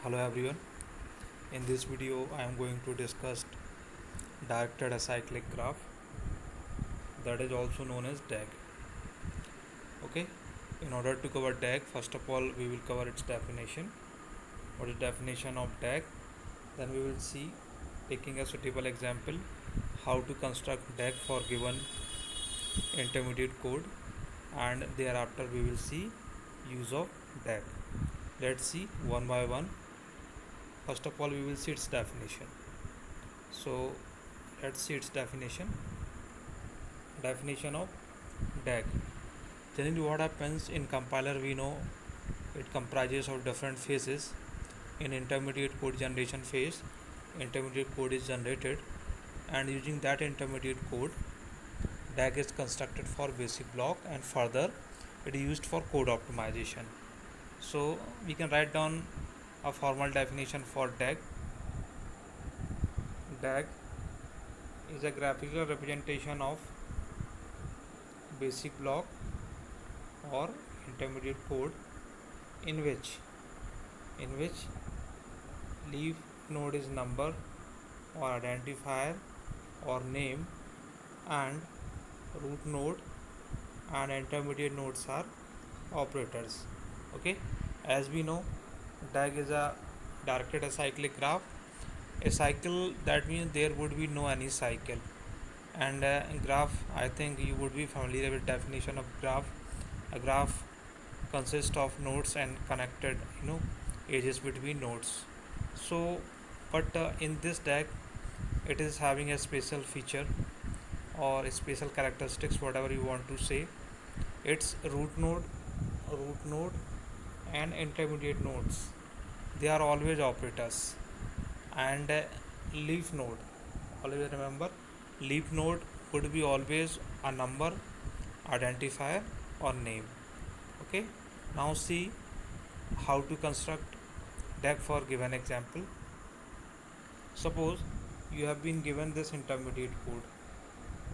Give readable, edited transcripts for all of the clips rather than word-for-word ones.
Hello everyone. In this video I am going to discuss directed acyclic graph, that is also known as DAG. Okay. In order to cover DAG, first of all we will cover its definition. What is definition of DAG? Then we will see, taking a suitable example, how to construct DAG for given intermediate code, and thereafter we will see use of DAG. Let's see one by one. First of all we will see its definition. So let's see its definition of DAG. Generally what happens in compiler, we know it comprises of different phases. In intermediate code generation phase, intermediate code is generated, and using that intermediate code, DAG is constructed for basic block, and further it is used for code optimization. So we can write down a formal definition for DAG. DAG is a graphical representation of basic block or intermediate code in which leaf node is number or identifier or name, and root node and intermediate nodes are operators. Okay, as we know, DAG is a directed acyclic graph. A cycle, that means there would be no any cycle. And graph, I think you would be familiar with definition of graph. A graph consists of nodes and connected edges between nodes. So but in this DAG it is having a special feature or special characteristics, whatever you want to say. Its root node and intermediate nodes, they are always operators. And leaf node, always remember, leaf node would be always a number, identifier or name. Okay, now see how to construct DAG for given example. Suppose you have been given this intermediate code.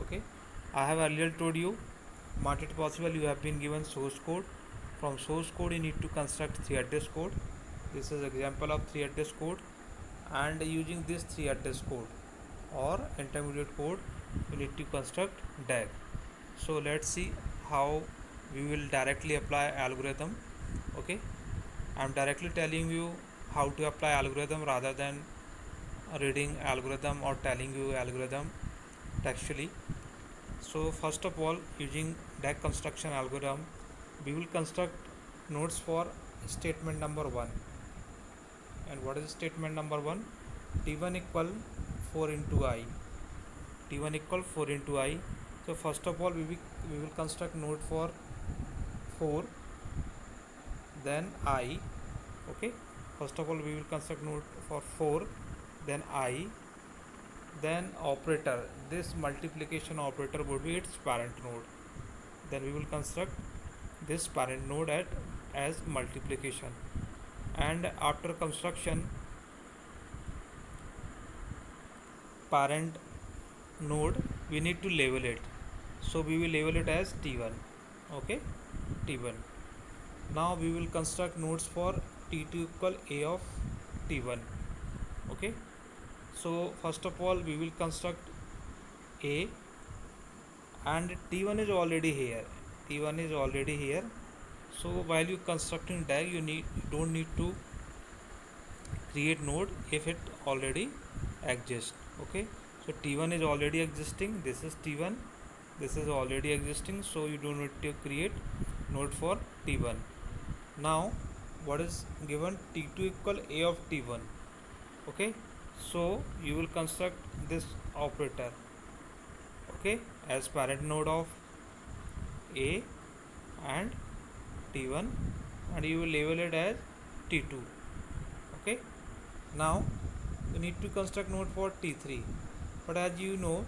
Okay, I have earlier told you, not it possible, you have been given source code. From source code you need to construct 3 address code. This is example of 3 address code, and using this 3 address code or intermediate code you need to construct DAG. So let's see how we will directly apply algorithm. Okay, I'm directly telling you how to apply algorithm rather than reading algorithm or telling you algorithm textually. So first of all, using DAG construction algorithm, we will construct nodes for statement number 1. And what is statement number 1? T1 equal 4 into I. T1 equal 4 into I. So first of all we will construct node for 4, then I. Okay, first of all we will construct node for 4, then I, then operator. This multiplication operator would be its parent node. Then we will construct this parent node as multiplication. And after construction, parent node, we need to label it. So we will label it as T1. Okay, T1. Now we will construct nodes for T2 equal A of T1. Okay, so first of all we will construct A, and T1 is already here. T1 is already here. So while you constructing DAG, you don't need to create node if it already exists. Okay, so T1 is already existing. This is T1. This is already existing. So you don't need to create node for T1. Now what is given? T2 equal A of T1. Okay, so you will construct this operator, okay, as parent node of A and T1, and you will label it as T2. Okay, now you need to construct node for T3, but as you know,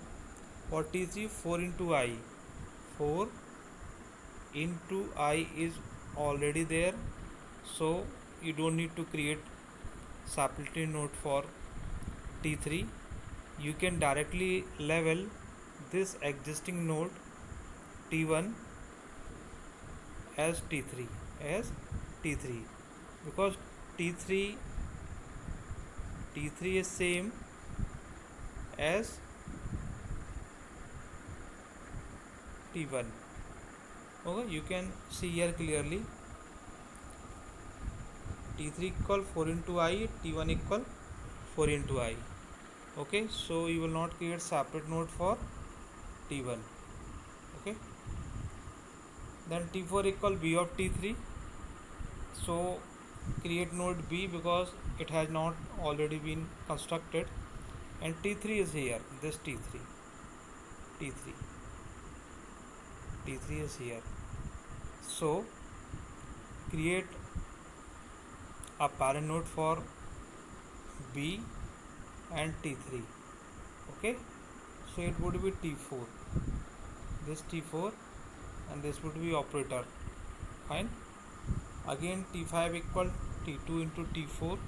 for T3, 4 into I, 4 into I is already there, so you don't need to create separately node for T3. You can directly level this existing node T1 as T3 because T3 T3 is same as T1. Okay, you can see here clearly. T3 equal 4 into I, T1 equal 4 into I. Okay, so you will not create separate node for T1. Okay, then T4 equal B of T3. So create node B because it has not already been constructed, and T3 is here, this T3, T3, T3 is here. So create a parent node for B and T3. Okay, so it would be T4, this T4, and this would be operator. Fine. Again T5 equal T2 into T4.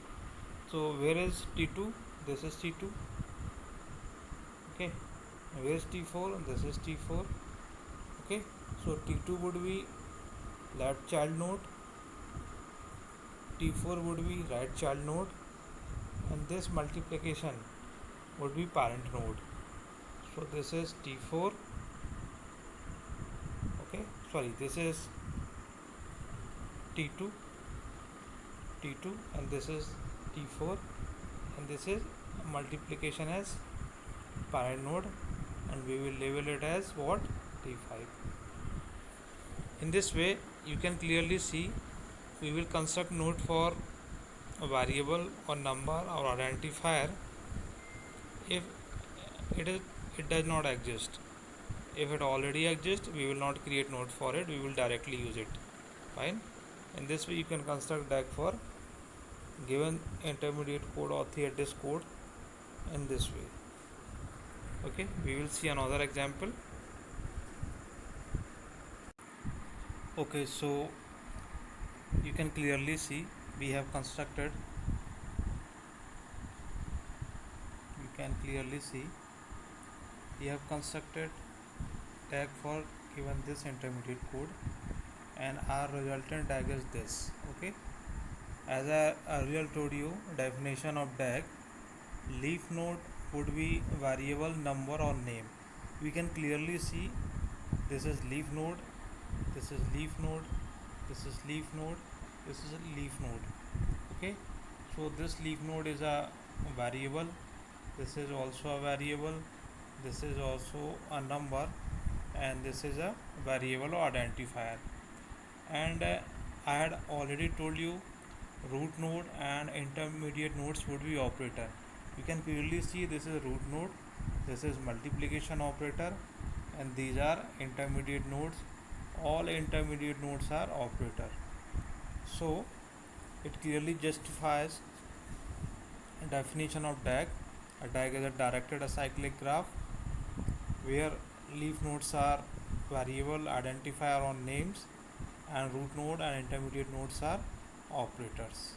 So where is T2? This is T2. Okay, where is T4? This is T4. Okay, so T2 would be left child node, T4 would be right child node, and this multiplication would be parent node. So this is T4. Okay, sorry, this is T2, T2, and this is T4, and this is multiplication as parent node, and we will label it as what? T5. In this way you can clearly see we will construct node for a variable or number or identifier if it does not exist. If it already exists, we will not create node for it, we will directly use it. Fine. In this way you can construct DAG for given intermediate code or theatis code in this way. Okay, we will see another example. Okay, so you can clearly see we have constructed, you can clearly see we have constructed tag for given this intermediate code, and our resultant tag is this. Okay, as I earlier told you, definition of tag, leaf node would be variable, number or name. We can clearly see this is leaf node, this is leaf node, this is leaf node, this is a leaf node. Okay, so this leaf node is a variable, this is also a variable, this is also a number, and this is a variable or identifier. And I had already told you root node and intermediate nodes would be operator. You can clearly see this is root node, this is multiplication operator, and these are intermediate nodes. All intermediate nodes are operator. So it clearly justifies a definition of DAG. A DAG is a directed acyclic graph where leaf nodes are variable, identifier or names, and root node and intermediate nodes are operators.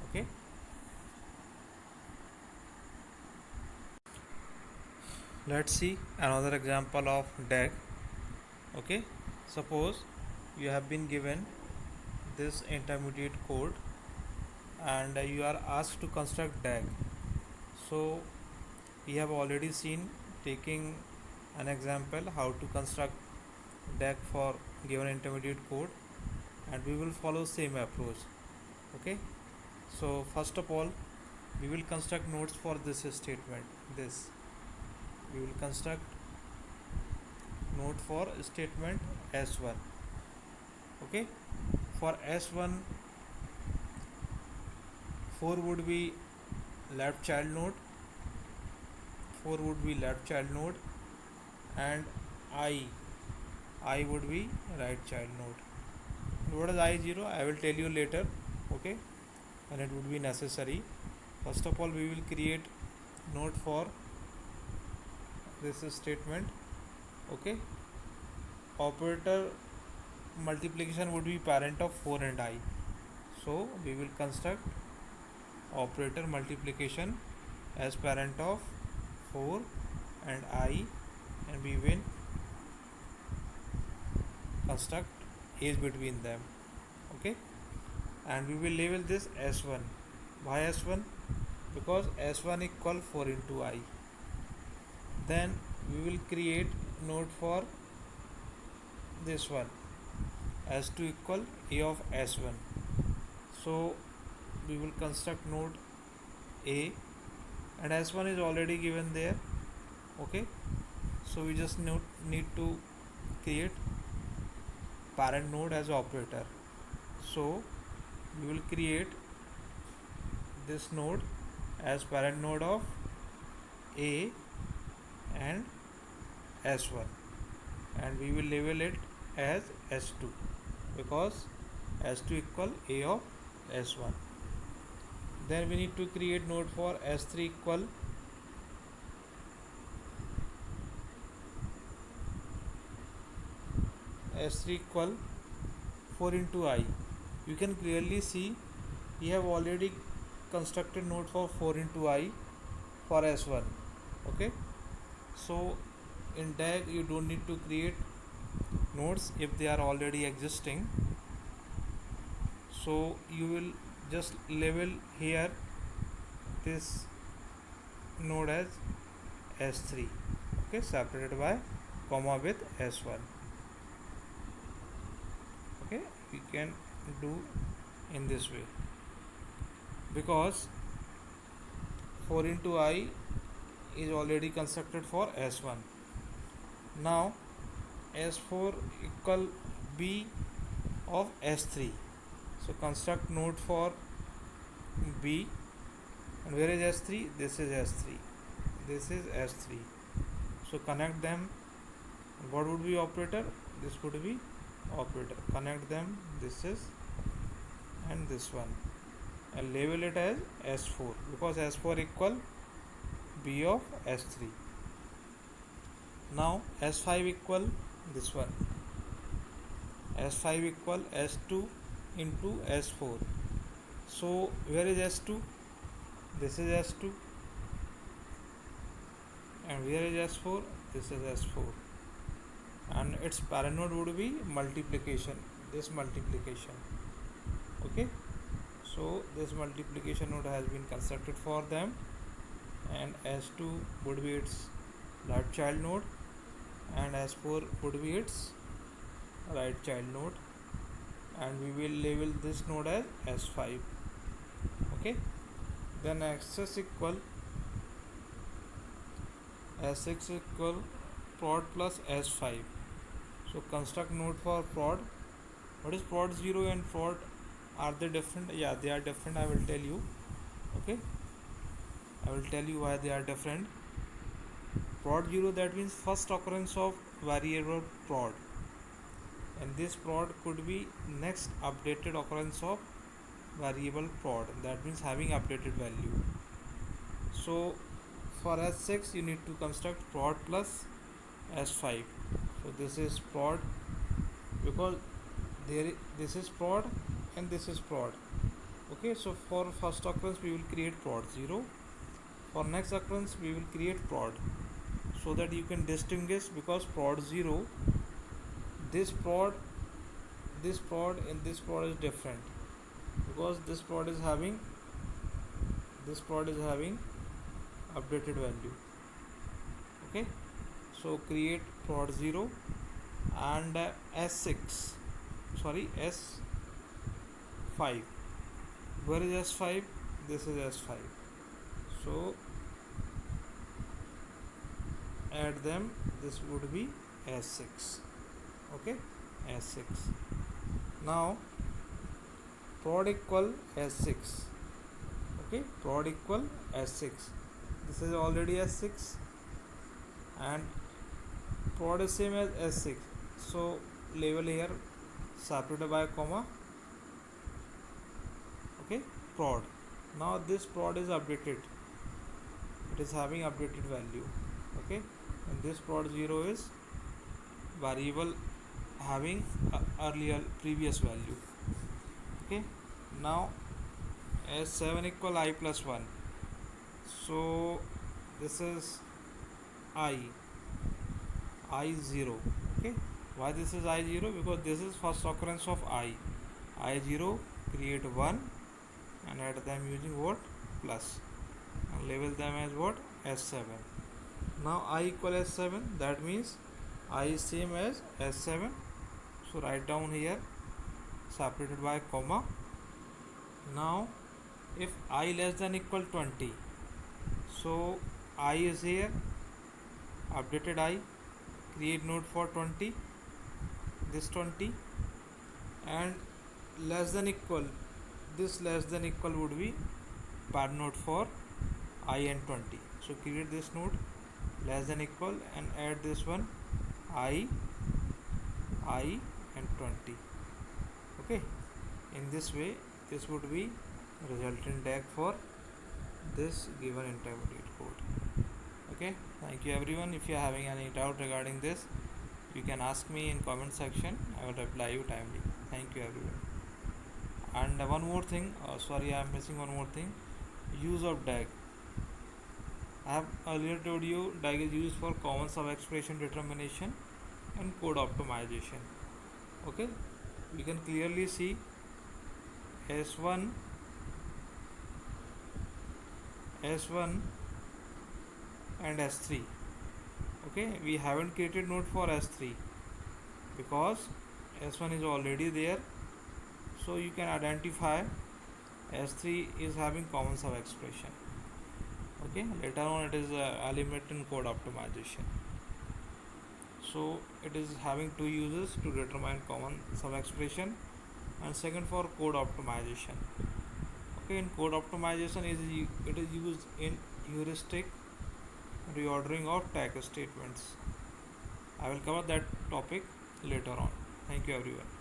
Okay, let's see another example of DAG. Okay, suppose you have been given this intermediate code and you are asked to construct DAG. So we have already seen, taking an example, how to construct DAG for given intermediate code, and we will follow same approach. Okay, so first of all we will construct nodes for this statement. This we will construct node for statement s1. Okay, for s1 4 would be left child node, 4 would be left child node, and I would be right child node. What is I0? I will tell you later. Okay, and it would be necessary. First of all we will create node for this statement. Okay, operator multiplication would be parent of 4 and I, so we will construct operator multiplication as parent of 4 and I, and we will construct age between them. Okay, and we will label this s1. Why s1? because s1 equal 4 into I. Then we will create node for this one, s2 equal a of s1. So we will construct node a, and s1 is already given there. Okay, so we just need to create parent node as operator. So we will create this node as parent node of a and s1, and we will label it as s2 because s2 equal a of s1. Then we need to create node for s3 equal s3 equal 4 into I. You can clearly see we have already constructed node for 4 into I for s1. Okay, so in DAG you don't need to create nodes if they are already existing. So you will just label here this node as s3. Okay, separated by comma with s1. Okay, we can do in this way because 4 into I is already constructed for s1. Now s4 equal b of s3. So construct node for b, and where is s3? This is s3. This is s3. So connect them. What would be operator? This would be operator. Connect them. This is and this one, and label it as s4 because s4 equal b of s3. Now s5 equal this one. S5 equal s2 into s4. So where is s2? This is s2, and where is s4? This is s4, and its parent node would be multiplication, this multiplication. Okay, so this multiplication node has been constructed for them, and s2 would be its left child node and s4 would be its right child node, and we will label this node as s5. Okay, then s6 equal prod plus s5. So construct node for prod. What is prod 0 and prod? Are they different? Yeah, they are different. I will tell you. Okay, I will tell you why they are different. Prod 0, that means first occurrence of variable prod, and this prod could be next updated occurrence of variable prod, that means having updated value. So for s6 you need to construct prod plus s5. So this is prod because this is prod and this is prod. Okay, so for first occurrence we will create prod 0. For next occurrence we will create prod, so that you can distinguish, because prod 0, this prod and this prod is different because this prod is having updated value. Okay, so create prod 0 and s5. Where is s5? This is s5. So add them. This would be s6. Okay, s6. Now prod equal s6. Okay, prod equal s6. This is already s6 and prod is same as s6. So label here separated by a comma. Okay, prod. Now this prod is updated. It is having updated value. Okay, and this prod 0 is variable having earlier previous value. Okay, now s7 equal I plus 1. So this is I0. Okay, why this is I0? Because this is first occurrence of I0, create 1 and add them using what? Plus. and label them as what? S7. Now I equal S7, that means I is same as S7. So write down here separated by comma. Now if I less than equal 20, so I is here, updated I, create node for 20, this 20, and less than equal, this less than equal would be pad node for I and 20. So create this node less than equal and add this one I and 20. Okay, in this way this would be resultant tag for this given intermediate code. Okay, thank you everyone. If you are having any doubt regarding this, you can ask me in comment section. I will reply you timely. Thank you everyone. And one more thing, sorry, I am missing one more thing. Use of DAG. I have earlier told you DAG is used for common sub expression determination and code optimization. Okay, we can clearly see S1 and S3. Okay, we haven't created node for S3 because S1 is already there, so you can identify S3 is having common sub expression. Okay, later on it is element in code optimization. So it is having two uses to determine common sub expression, and second for code optimization. Okay, in code optimization it is used in heuristic reordering of tag statements. I will cover that topic later on. Thank you everyone.